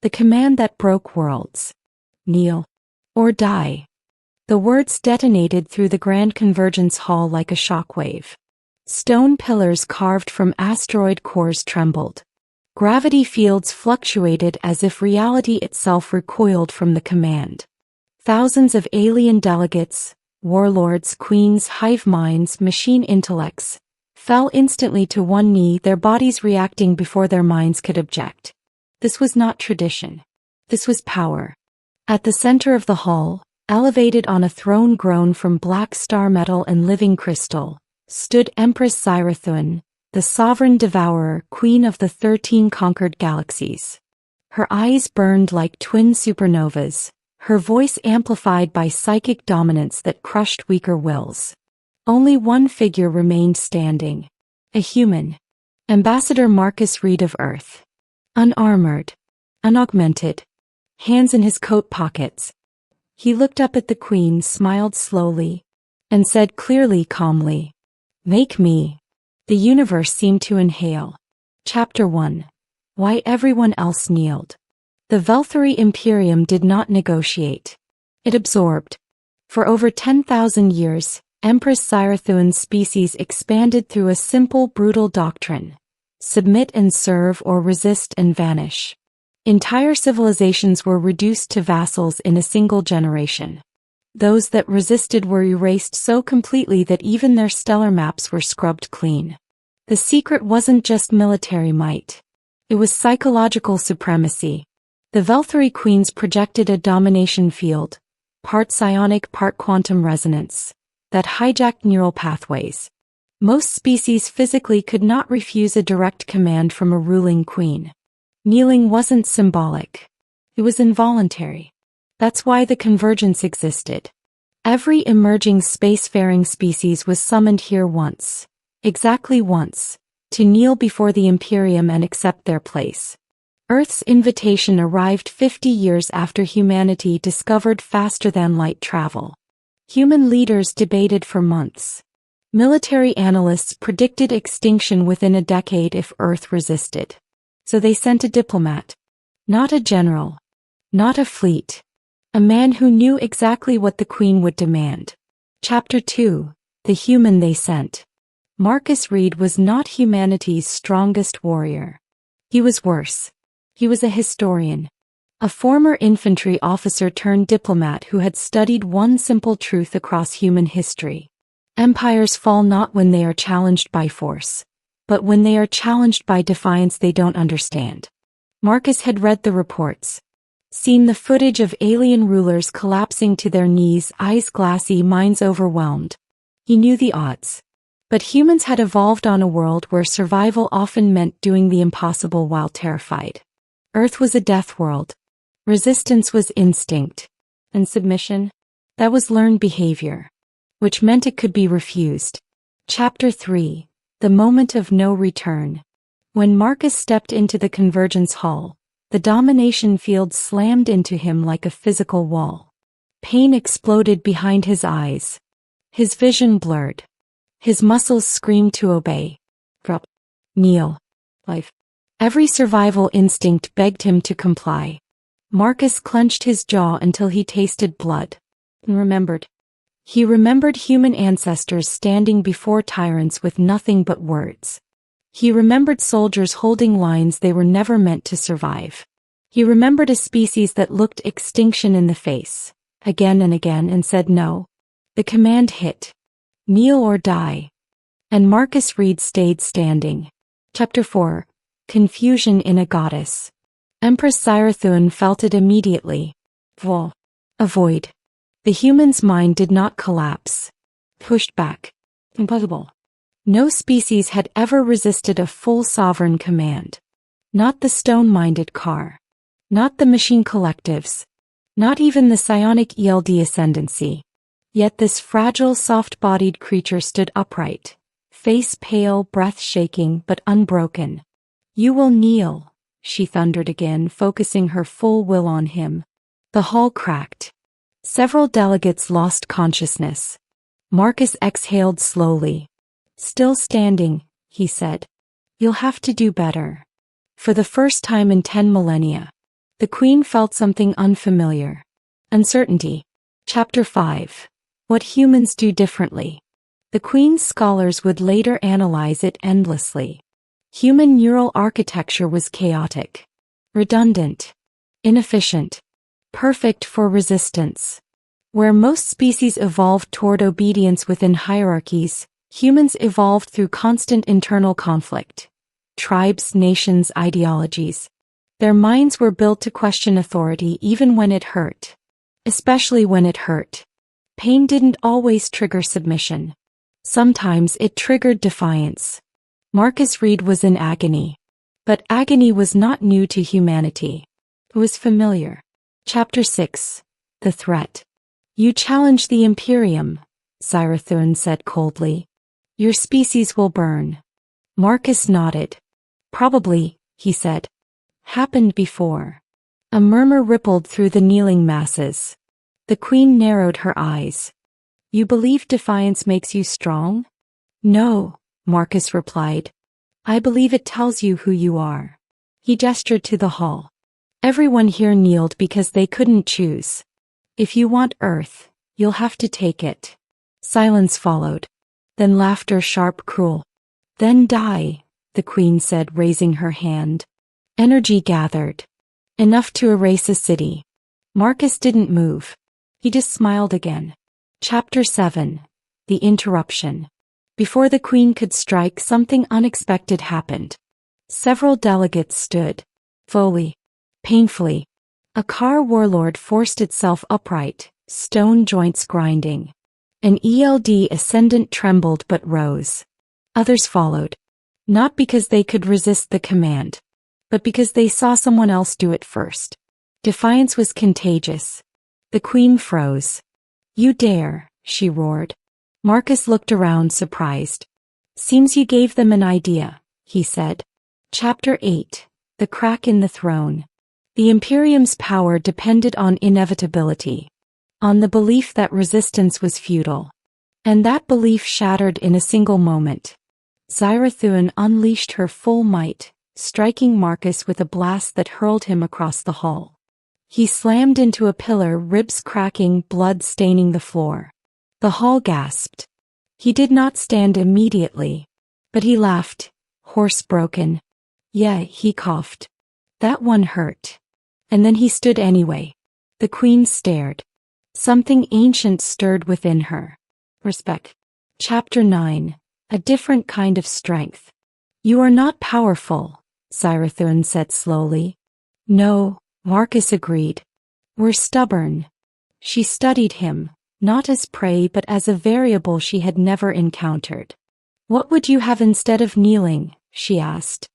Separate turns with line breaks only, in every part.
The command that broke worlds. Kneel. Or die. The words detonated through the Grand Convergence Hall like a shockwave. Stone pillars carved from asteroid cores trembled. Gravity fields fluctuated as if reality itself recoiled from the command. Thousands of alien delegates, warlords, queens, hive minds, machine intellects, fell instantly to one knee, their bodies reacting before their minds could object. This was not tradition. This was power. At the center of the hall, elevated on a throne grown from black star metal and living crystal, stood Empress Zirathun, the sovereign devourer, queen of the 13 conquered galaxies. Her eyes burned like twin supernovas, her voice amplified by psychic dominance that crushed weaker wills. Only one figure remained standing. A human. Ambassador Marcus Reed of Earth. Unarmored. Unaugmented. Hands in his coat pockets. He looked up at the queen, smiled slowly, and said clearly, calmly, "Make me." The universe seemed to inhale. Chapter 1. Why everyone else kneeled. The Velthari Imperium did not negotiate. It absorbed. For over 10,000 years, Empress Zirathun's species expanded through a simple, brutal doctrine. Submit and serve, or resist and vanish. Entire civilizations were reduced to vassals in a single generation. Those that resisted were erased so completely that even their stellar maps were scrubbed clean. The secret wasn't just military might. It was psychological supremacy. The Velthari queens projected a domination field, part psionic, part quantum resonance, that hijacked neural pathways. Most species physically could not refuse a direct command from a ruling queen. Kneeling wasn't symbolic. It was involuntary. That's why the convergence existed. Every emerging spacefaring species was summoned here once, exactly once, to kneel before the Imperium and accept their place. Earth's invitation arrived 50 years after humanity discovered faster-than-light travel. Human leaders debated for months. Military analysts predicted extinction within a decade if Earth resisted. So they sent a diplomat. Not a general. Not a fleet. A man who knew exactly what the Queen would demand. Chapter 2. The human they sent. Marcus Reed was not humanity's strongest warrior. He was worse. He was a historian. A former infantry officer turned diplomat who had studied one simple truth across human history. Empires fall not when they are challenged by force, but when they are challenged by defiance they don't understand. Marcus had read the reports. Seen the footage of alien rulers collapsing to their knees, eyes glassy, minds overwhelmed. He knew the odds. But humans had evolved on a world where survival often meant doing the impossible while terrified. Earth was a death world. Resistance was instinct. And submission? That was learned behavior. Which meant it could be refused. Chapter 3. The moment of no return. When Marcus stepped into the convergence hall, the domination field slammed into him like a physical wall. Pain exploded behind his eyes. His vision blurred. His muscles screamed to obey. Drop. Kneel. Life. Every survival instinct begged him to comply. Marcus clenched his jaw until he tasted blood. And remembered. He remembered human ancestors standing before tyrants with nothing but words. He remembered soldiers holding lines they were never meant to survive. He remembered a species that looked extinction in the face, again and again, and said no. The command hit. Kneel or die. And Marcus Reed stayed standing. Chapter 4. Confusion in a Goddess. Empress Zirathun felt it immediately. A void. The human's mind did not collapse. Pushed back. Impossible. No species had ever resisted a full sovereign command. Not the stone-minded car. Not the machine collectives. Not even the psionic ELD ascendancy. Yet this fragile, soft-bodied creature stood upright. Face pale, breath shaking, but unbroken. "You will kneel," she thundered again, focusing her full will on him. The hall cracked. Several delegates lost consciousness. Marcus exhaled slowly. "Still standing," he said. "You'll have to do better. For the first time in 10 millennia. The queen felt something unfamiliar. Uncertainty. Chapter 5. What humans do differently. The queen's scholars would later analyze it endlessly. Human neural architecture was chaotic, redundant, inefficient, perfect for resistance. Where most species evolved toward obedience within hierarchies, humans evolved through constant internal conflict. Tribes, nations, ideologies. Their minds were built to question authority even when it hurt. Especially when it hurt. Pain didn't always trigger submission. Sometimes it triggered defiance. Marcus Reed was in agony. But agony was not new to humanity. It was familiar. Chapter 6. The Threat. You challenge the Imperium, Sci-Fi said coldly. Your species will burn. Marcus nodded. Probably, he said. Happened before. A murmur rippled through the kneeling masses. The queen narrowed her eyes. You believe defiance makes you strong? No, Marcus replied. I believe it tells you who you are. He gestured to the hall. Everyone here kneeled because they couldn't choose. If you want Earth, you'll have to take it. Silence followed. Then laughter, sharp, cruel. Then die, the queen said, raising her hand. Energy gathered. Enough to erase a city. Marcus didn't move. He just smiled again. Chapter 7. The Interruption. Before the queen could strike, something unexpected happened. Several delegates stood. Slowly. Painfully. A car warlord forced itself upright, stone joints grinding. An ELD ascendant trembled but rose. Others followed. Not because they could resist the command, but because they saw someone else do it first. Defiance was contagious. The queen froze. You dare, she roared. Marcus looked around, surprised. Seems you gave them an idea, he said. Chapter 8. The Crack in the Throne. The Imperium's power depended on inevitability, on the belief that resistance was futile. And that belief shattered in a single moment. Sci-Fi unleashed her full might, striking Marcus with a blast that hurled him across the hall. He slammed into a pillar, ribs cracking, blood staining the floor. The hall gasped. He did not stand immediately, but he laughed, hoarse, broken. Yeah, he coughed. That one hurt. And then he stood anyway. The queen stared. Something ancient stirred within her. Respect. Chapter 9. A different kind of strength. You are not powerful, Sci-Fi said slowly. No, Marcus agreed. We're stubborn. She studied him, not as prey but as a variable she had never encountered. What would you have instead of kneeling? She asked.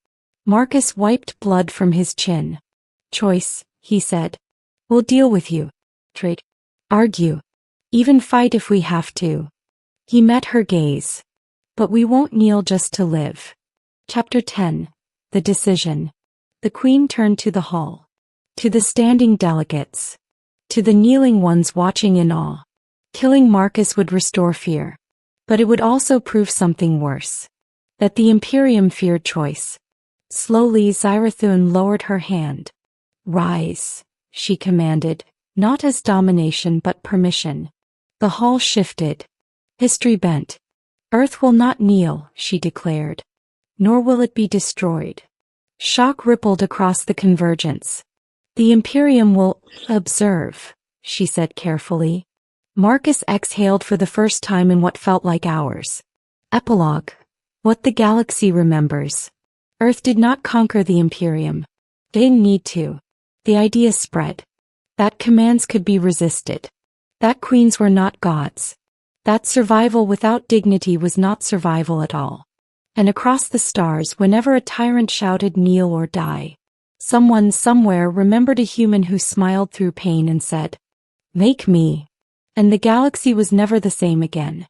Marcus wiped blood from his chin. Choice, he said. We'll deal with you. Trade. Argue. Even fight if we have to. He met her gaze. But we won't kneel just to live. Chapter 10. The Decision. The queen turned to the hall. To the standing delegates. To the kneeling ones watching in awe. Killing Marcus would restore fear. But it would also prove something worse. That the Imperium feared choice. Slowly Sci-Fi lowered her hand. Rise, she commanded, not as domination but permission. The hall shifted. History bent. Earth will not kneel, she declared. Nor will it be destroyed. Shock rippled across the convergence. The Imperium will observe, she said carefully. Marcus exhaled for the first time in what felt like hours. Epilogue. What the galaxy remembers. Earth did not conquer the Imperium. They didn't need to. The idea spread. That commands could be resisted. That queens were not gods. That survival without dignity was not survival at all. And across the stars, whenever a tyrant shouted kneel or die, someone somewhere remembered a human who smiled through pain and said, Make me. And the galaxy was never the same again.